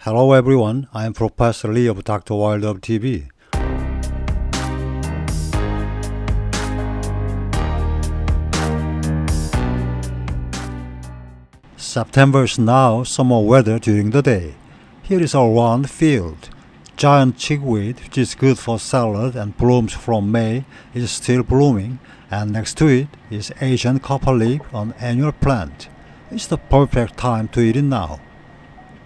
Hello everyone, I am Professor Lee of Dr. Wild of TV. September is now summer weather during the day. Here is a round field. Giant chickweed, which is good for salad and blooms from May, is still blooming, and next to it is Asian copperleaf, an annual plant. It's the perfect time to eat it now.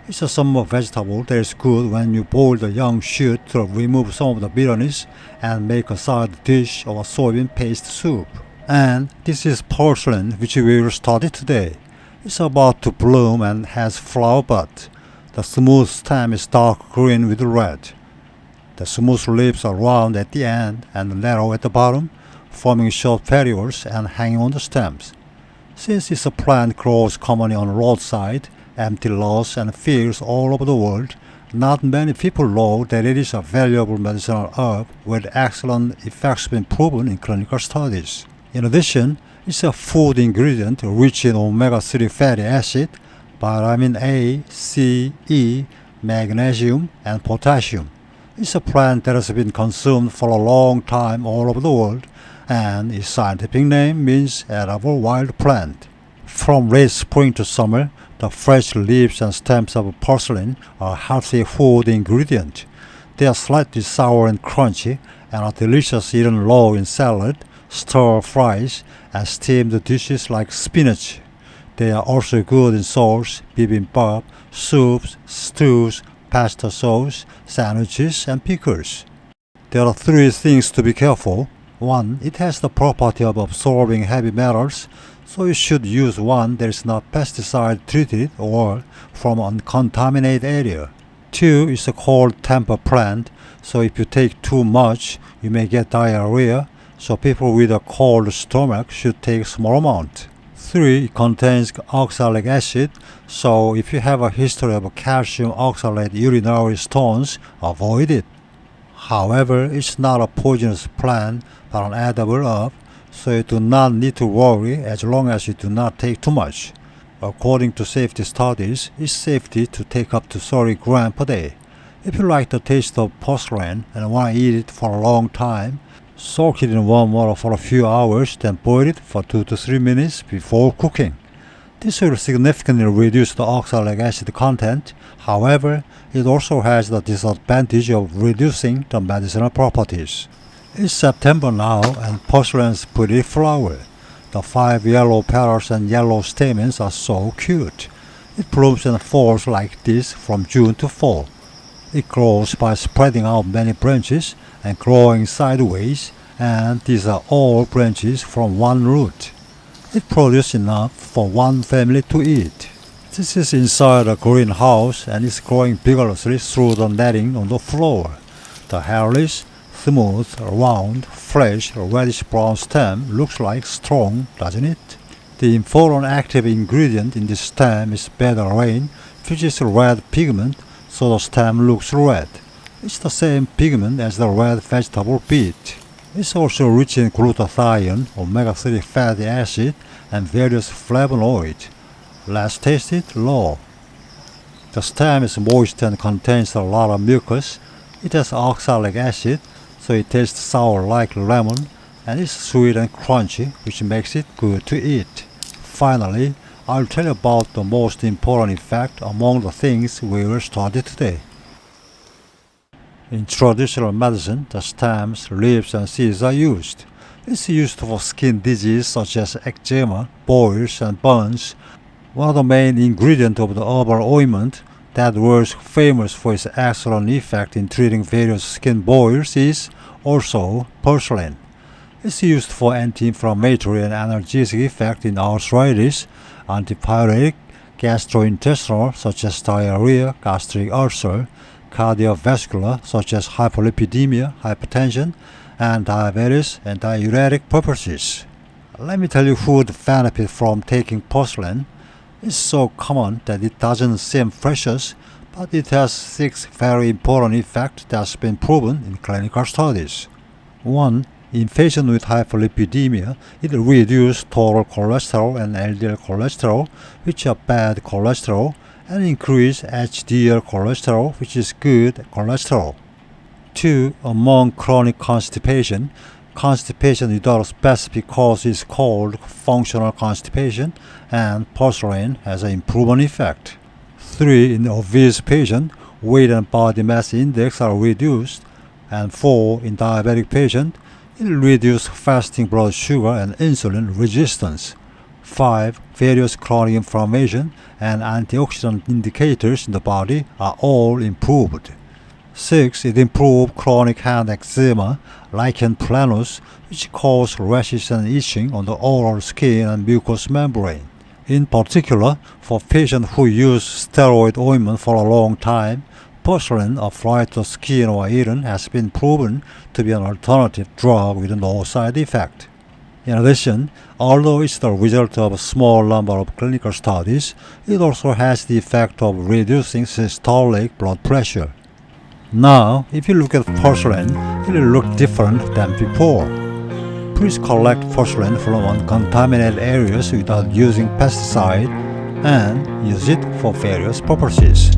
It's a summer vegetable that is good when you boil the young shoot to remove some of the bitterness and make a side dish of a soybean paste soup. And this is Purslane, which we will study today. It's about to bloom and has flower bud. The smooth stem is dark green with red. The smooth leaves are round at the end and narrow at the bottom, forming short petioles and hanging on the stems. Since this plant grows commonly on roadside, empty lots and fields all over the world, not many people know that it is a valuable medicinal herb with excellent effects been proven in clinical studies. In addition, it's a food ingredient rich in omega-3 fatty acid, vitamin A, C, E, magnesium, and potassium. It's a plant that has been consumed for a long time all over the world, and its scientific name means edible wild plant. From late spring to summer, the fresh leaves and stems of Purslane are a healthy food ingredient. They are slightly sour and crunchy and are delicious eaten raw in salad, stir fries, and steamed dishes like spinach. They are also good in sauce, bibimbap, soups, stews, pasta sauce, sandwiches, and pickles. There are three things to be careful. 1. It has the property of absorbing heavy metals, so you should use one that is not pesticide treated or from an uncontaminated area. 2. It's a cold temper plant, so if you take too much, you may get diarrhea, so people with a cold stomach should take a small amount. 3. It contains oxalic acid, so if you have a history of calcium oxalate urinary stones, avoid it. However, it's not a poisonous plant but an edible herb, so you do not need to worry as long as you do not take too much. According to safety studies, it's safe to take up to 30 grams per day. If you like the taste of Purslane and want to eat it for a long time, soak it in warm water for a few hours, then boil it for 2 to 3 minutes before cooking. This will significantly reduce the oxalic acid content. However, it also has the disadvantage of reducing the medicinal properties. It's September now and Purslane's pretty flower. The 5 yellow petals and yellow stamens are so cute. It blooms and falls like this from June to fall. It grows by spreading out many branches and growing sideways, and these are all branches from one root. It produces enough for one family to eat. This is inside a greenhouse and is growing vigorously through the netting on the floor. The hairless, smooth, round, fresh, reddish-brown stem looks like strong, doesn't it? The important active ingredient in this stem is betalain, which is red pigment, so the stem looks red. It's the same pigment as the red vegetable beet. It's also rich in glutathione, omega-3 fatty acid, and various flavonoids. Let's taste it raw. The stem is moist and contains a lot of mucus. It has oxalic acid, so it tastes sour like lemon, and is sweet and crunchy, which makes it good to eat. Finally, I'll tell you about the most important effect among the things we will study today. In traditional medicine, the stems, leaves, and seeds are used. It's used for skin disease such as eczema, boils, and burns. One of the main ingredients of the herbal ointment that was famous for its excellent effect in treating various skin boils is also Purslane. It's used for anti-inflammatory and analgesic effect in arthritis, antipyretic, gastrointestinal such as diarrhea, gastric ulcer, cardiovascular such as hyperlipidemia, hypertension, and diabetes and diuretic purposes. Let me tell you who would benefit from taking Purslane. It's so common that it doesn't seem precious, but it has 6 very important effects that's been proven in clinical studies. 1. In patients with hyperlipidemia, it reduces total cholesterol and LDL cholesterol, which are bad cholesterol, and increase HDL cholesterol, which is good cholesterol. 2. Among chronic constipation, constipation without a specific cause is called functional constipation, and Purslane has an improvement effect. 3. In the obese patient, weight and body mass index are reduced. And 4. In diabetic patient, it reduces fasting blood sugar and insulin resistance. 5. Various chronic inflammation and antioxidant indicators in the body are all improved. 6. It improves chronic hand eczema, lichen planus, which causes rashes and itching on the oral skin and mucous membrane. In particular, for patients who use steroid ointment for a long time, Purslane applied to skin or eaten has been proven to be an alternative drug with no side effect. In addition, although it's the result of a small number of clinical studies, it also has the effect of reducing systolic blood pressure. Now, if you look at Purslane, it will look different than before. Please collect Purslane from uncontaminated areas without using pesticide and use it for various purposes.